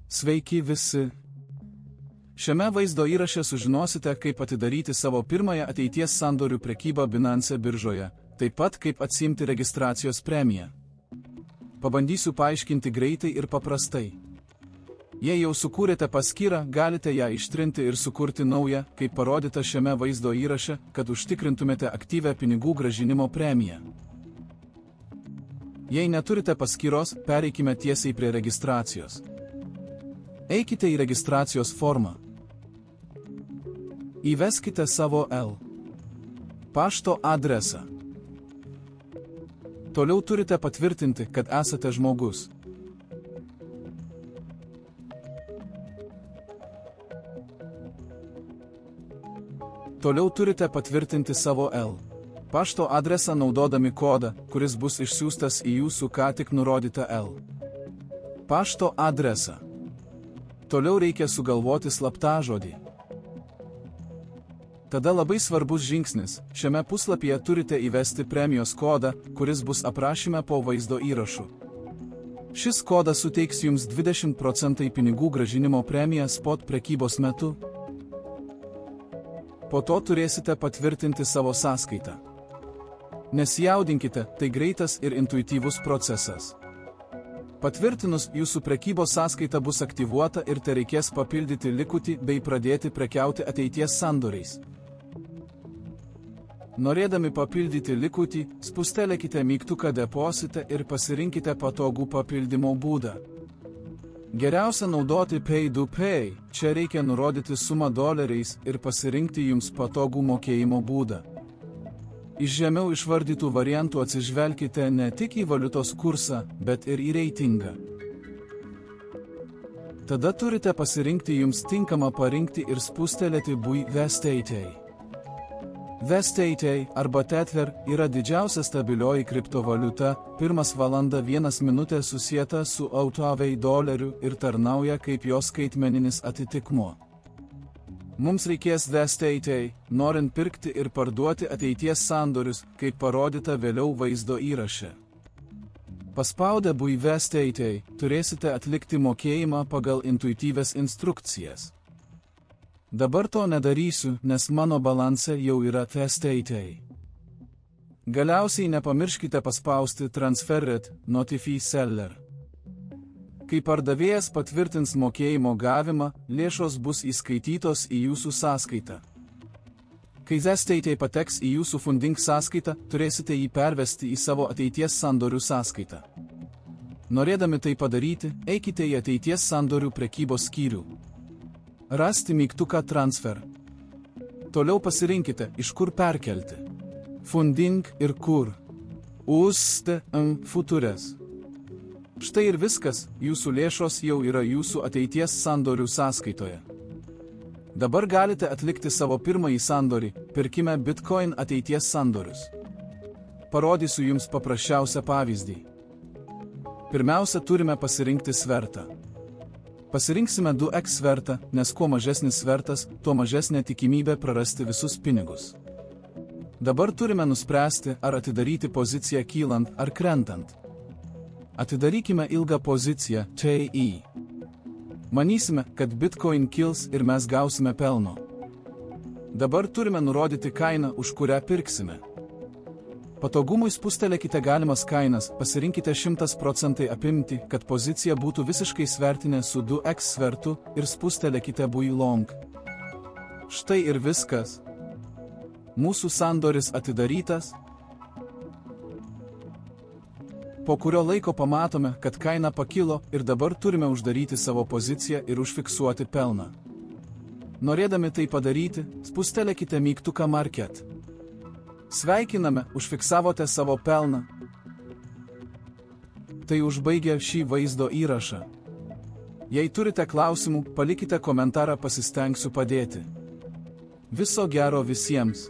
Sveiki visi! Šiame vaizdo įraše sužinosite, kaip atidaryti savo pirmąją ateities sandorių prekybą Binance biržoje, taip pat kaip atsiimti registracijos premiją. Pabandysiu paaiškinti greitai ir paprastai. Jei jau sukūrėte paskyrą, galite ją ištrinti ir sukurti naują, kaip parodyta šiame vaizdo įraše, kad užtikrintumėte aktyvią pinigų grąžinimo premiją. Jei neturite paskyros, pereikime tiesiai prie registracijos. Eikite į registracijos formą. Įveskite savo pašto adresą. Toliau turite patvirtinti, kad esate žmogus. Toliau turite patvirtinti savo pašto adresą naudodami kodą, kuris bus išsiųstas į jūsų ką tik nurodytą pašto adresą. Toliau reikia sugalvoti slaptažodį. Tada labai svarbus žingsnis. Šiame puslapyje turite įvesti premijos kodą, kuris bus aprašyme po vaizdo įrašu. Šis kodas suteiks jums 20% pinigų grąžinimo premiją spot prekybos metu. Po to turėsite patvirtinti savo sąskaitą. Nesijaudinkite, tai greitas ir intuityvus procesas. Patvirtinus, jūsų prekybos sąskaita bus aktyvuota ir tereikės papildyti likutį bei pradėti prekiauti ateities sandoriais. Norėdami papildyti likutį, spustelėkite mygtuką Deposit ir pasirinkite patogų papildymo būdą. Geriausia naudoti Pay to Pay, čia reikia nurodyti sumą doleriais ir pasirinkti jums patogų mokėjimo būdą. Iš žemiau išvardytų variantų atsižvelkite ne tik į valiutos kursą, bet ir į reitingą. Tada turite pasirinkti jums tinkamą parinkti ir spustelėti VSTT. VSTT arba Tether yra didžiausia stabilioji kriptovaliuta, 1 valanda 1 minutė susieta su AUTAVEI doleriu ir tarnauja kaip jos skaitmeninis atitikmuo. Mums reikės VSTT, norint pirkti ir parduoti ateities sandorius, kaip parodyta vėliau vaizdo įraše. Paspaudę VSTT, turėsite atlikti mokėjimą pagal intuityvias instrukcijas. Dabar to nedarysiu, nes mano balanse jau yra VSTT. Galiausiai nepamirškite paspausti Transferred Notify Seller. Kai pardavėjas patvirtins mokėjimo gavimą, lėšos bus įskaitytos į jūsų sąskaitą. Kai VSTT pateks į jūsų funding sąskaitą, turėsite jį pervesti į savo ateities sandorių sąskaitą. Norėdami tai padaryti, eikite į ateities sandorių prekybos skyrių. Rasti mygtuką Transfer. Toliau pasirinkite, iš kur perkelti. Funding ir kur. USD Futures. Štai ir viskas, jūsų lėšos jau yra jūsų ateities sandorių sąskaitoje. Dabar galite atlikti savo pirmąjį sandorį, pirkime Bitcoin ateities sandorius. Parodysiu jums paprasčiausią pavyzdį. Pirmiausia, turime pasirinkti svertą. Pasirinksime 2x svertą, nes kuo mažesnis svertas, tuo mažesnė tikimybė prarasti visus pinigus. Dabar turime nuspręsti, ar atidaryti poziciją kylant ar krentant. Atidarykime ilgą poziciją TI. Manysime, kad Bitcoin kils ir mes gausime pelno. Dabar turime nurodyti kainą, už kurią pirksime. Patogumui spustelėkite galimas kainas, pasirinkite 100% apimti, kad pozicija būtų visiškai svertinė su 2x svertu ir spustelėkite buy long. Štai ir viskas. Mūsų sandoris atidarytas. Po kurio laiko pamatome, kad kaina pakilo ir dabar turime uždaryti savo poziciją ir užfiksuoti pelną. Norėdami tai padaryti, spustelėkite mygtuką Market. Sveikiname, užfiksavote savo pelną. Tai užbaigia šį vaizdo įrašą. Jei turite klausimų, palikite komentarą, pasistengsiu padėti. Viso gero visiems.